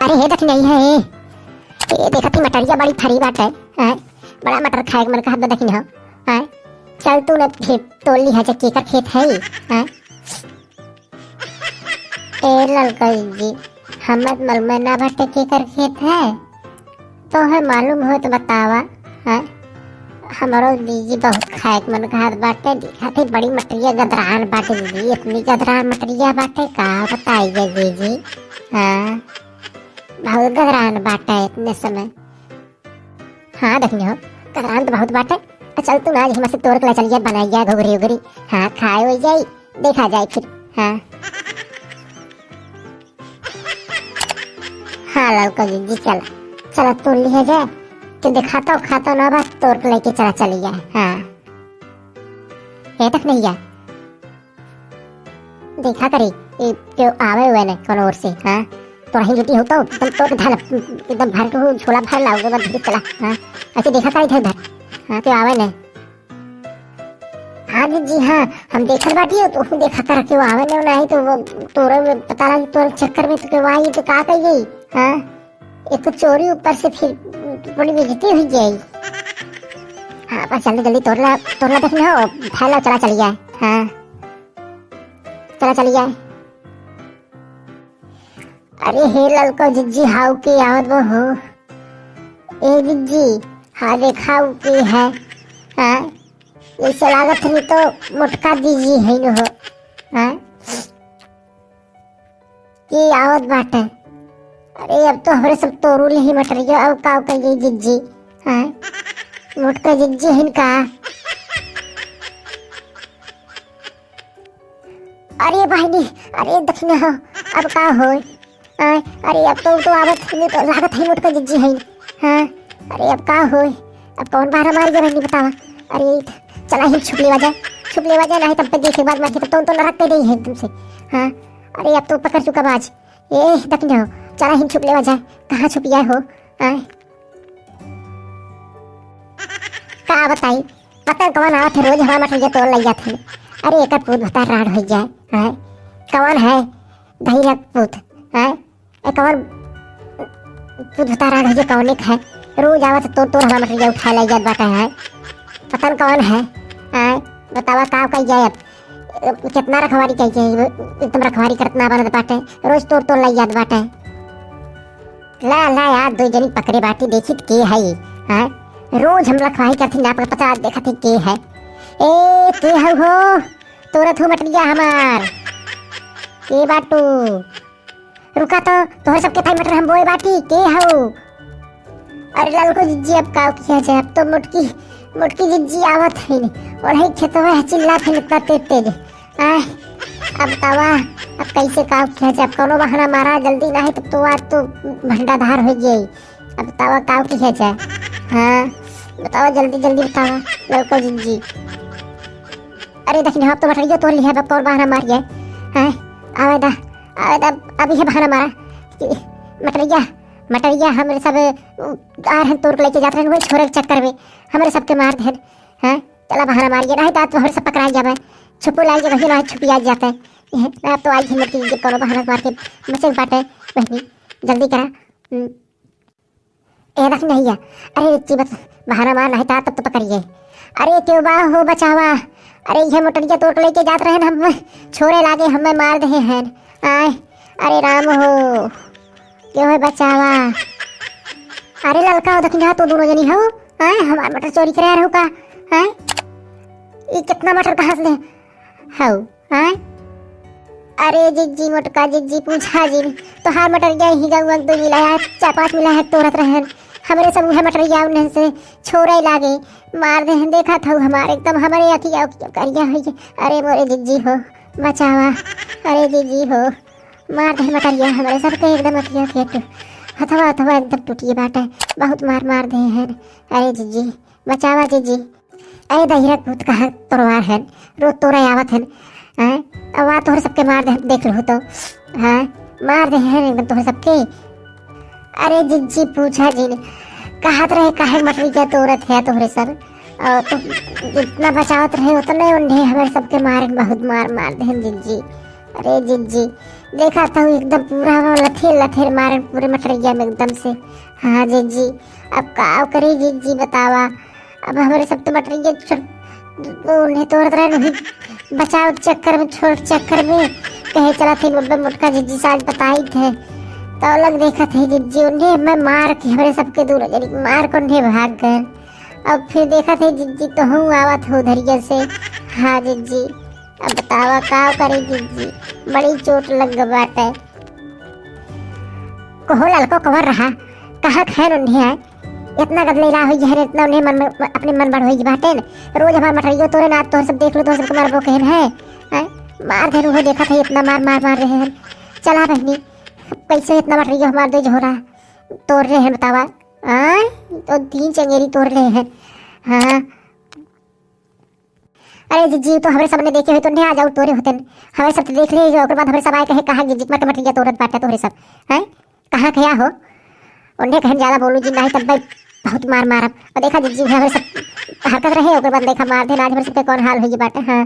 अरे हे देख नहीं है ये देखा थी मटरिया बड़ी फरी बात है बड़ा मटर खाए मन का देख नहीं है चल तू न फिर तोल ली है केकर खेत है हैं ए ललका जी हमें मालूम ना बटे केकर खेत है तो है मालूम हो तो बतावा है हमारो दीदी बहुत खाए मन घात बाटे दिखा थे बड़ी मटरिया गदरान बाटे दीदी इतनी गदरान मटरिया बाटे का बताइए दीदी हाँ बहुत गदरान बाटे इतने समय हाँ देखनी हो गदरान तो बहुत बाटे चल तू आज हमसे तोड़ के चलिए बनाइए घुगरी उगरी हाँ खाए हो जाए देखा जाए फिर हाँ हाँ लड़का जी चल चला तोड़ लिया जाए कि दिखाता हो खाता ना बस तोड़ के लेके चला चली जाए हाँ ये तक नहीं है देखा करी क्यों आवे हुए ने कौन और से हाँ तो रही जुटी हो तो एकदम तोड़ ढाल एकदम भर के झोला भर लाओगे बस चला हाँ ऐसे देखा करी इधर हाँ तो आवे ने हाँ जी हाँ हम देखल बाटी तो देखा कर क्यों आवे ने नहीं तो वो तोरे में पता लगी तोरे चक्कर में तो क्यों आई तो का कही गई हाँ एक तो चोरी ऊपर से फिर बड़ी बेइज्जती हुई जाएगी हाँ बस जल्दी जल्दी तोड़ला देखना हो फैला चला चली जाए हाँ चला चली जाए अरे हे ललको जिज्जी हाउ की आवत वो हो ए जिज्जी हाँ देखाऊ की है हाँ ऐसे लागत नहीं तो मोटका दीजी है न हो हाँ ये आवत बाटे अरे अब तो हमारे सब तोड़ू ही मटरिया अब का कहिए जिज्जी हाँ मोटका जिज्जी है इनका अरे भाई अरे दक्षिण हो अब का हो अरे अब तो आवत नहीं तो लागत है मोटका जिज्जी है हाँ अरे अब का हो अब कौन बाहर हमारी जगह नहीं बतावा अरे चला ही छुप लेवा जाए नहीं तब तक देखे बाद मार तो न रखते नहीं है तुमसे हाँ अरे अब तो पकड़ चुका बाज ए दक्षिण हो चला ही छुप लेवा जाए कहाँ छुप गया हो का बताई पता कौन आवत है रोज हमारा मटरिया तोड़ लग जाते अरे एक पूत बता राड हो जाए कौन है धैर्य पूत कौन पूत बता राड हो जाए कौन एक है रोज आवत तो हमारा मटरिया उठा ले जात बाटा है पता कौन है बतावा का कही जाए अब कितना रखवारी चाहिए एकदम रखवारी करतना बनत बाटे रोज तोड़ लग जात बाटे ला यार दो जनी पकड़े बाटी देखी के है हाँ रोज हम रखवाही करती ना पता देखा थी के है ए के हो तोरा थू मटरिया हमार के बाटू रुका तो तोहर सबके थाई मटर हम बोए बाटी के हो अरे ललको जिज्जी अब का किया जाए अब तो मोटकी जिज्जी आवत है और है खेतवा है चिल्ला थे इतना तेज अब तवा अब कैसे काम किया जाए अब कोनो बहाना मारा जल्दी नहीं तब तो आज तो भंडाधार हो गई अब तवा काम किया जाए हाँ बताओ जल्दी बताओ लड़को जी अरे देखिए हम तो मटरिया तोड़ लिया अब कौन बहाना मार गए हैं आवेदा अभी है बहाना मारा मटरिया हमारे सब आ रहे तोड़ के लेके जाते हैं वही छोरे के चक्कर में हमारे सबके मार दे हैं चला बहाना मार गया नहीं तो हमारे सब पकड़ा जाए छुपो लाई वही ना छुपिया जाता है अब तो आई हिम्मत की कोनो बहाना मार के मचे बाटे बहनी जल्दी करा ए रख नहीं है अरे इतनी बस बहाना मार नहीं था तब तो पकड़िए अरे क्यों बा हो बचावा अरे ये मोटरिया तोड़ के लेके जाते रहे हम छोरे लागे हमें मार दे हैं आए अरे राम हो क्यों है बचावा अरे ललका हो दक्षिण तो दोनों जनी हो हमारा मटर चोरी करे रहो का है ये कितना मटर कहाँ से हो अरे जिज्जी मोटका जिज्जी पूछा जी तो हार मटरिया ही गऊ दो मिला है 4-5 मिला है तोड़त रहे हमारे सब उहे मटरिया उन्हें से छोरे लागे मार दे देखा था हमारे एकदम हमारे अथी करिया हुई अरे मोरे जिज्जी हो बचावा अरे जिज्जी हो मार दे मटरिया हमारे सबके एकदम अथिया थे हथवा एकदम टूटिए बाटे बहुत मार दे हैं अरे जिज्जी बचावा जिज्जी अरे दहिरा भूत कहा तोड़वार है रोज तोड़ा आवत है अब वहाँ तोहरे सबके मार दे देख लो तो हाँ मार दे हैं एकदम तोहरे सबके अरे जिज्जी पूछा जी ने कहा रहे काहे मटरिया तोड़त है तोहरे सब और तो जितना बचावत रहे उतने उन्हें हमारे सबके मारे बहुत मार दे जिज्जी अरे जिज्जी देखा था एकदम पूरा वो लथेर लथेर मारे पूरे मटरिया में एकदम से। हाँ जी अब का करे जी बतावा। अब हमारे सब तो मटरिया उन्हें तोड़ रहे नहीं, बचाव चक्कर में छोड़ चक्कर में कहे चला थे बब्बे मुटका जी साज बताई थे तो अलग देखा थे जी उन्हें मैं मार के हमारे सबके दूर मार को उन्हें भाग गए। अब फिर देखा थे जी तो हूँ आवत हो धरिया से। हाँ जी अब बतावा का करे जी बड़ी चोट लग गई बाटे। कोहो लड़को कवर रहा कहाँ खैर उन्हें है इतना गदलेला हो जहर इतना उन्हें मन में अपने मन बढ़ हो बाटे न रोज हमार मटरियो तोरे ना तो सब देख लो तो सबको मारबो कहन है मार दे वो देखा था इतना मार रहे हैं। चला बहनी कैसे इतना मटरियो हमार दे झोरा तोड़ रहे हैं बतावा। तो 3 चंगेरी तोड़ रहे हैं। हाँ अरे जी तो हमारे सबने देखे हुए तो नहीं आ जाओ तोरे होते हमारे सब तो देख ले और बाद हमारे सब आए कहे कहाँ जी मटरिया तोड़त बाटे तोरे सब हैं कहाँ खया हो उन्हें कहीं ज्यादा बोलू जी नहीं तब भाई बहुत मार मारब और देखा जी हमारे सब हरकत रहे और बाद देखा मार दे आज हमारे सब कौन हाल हो बाटे। हाँ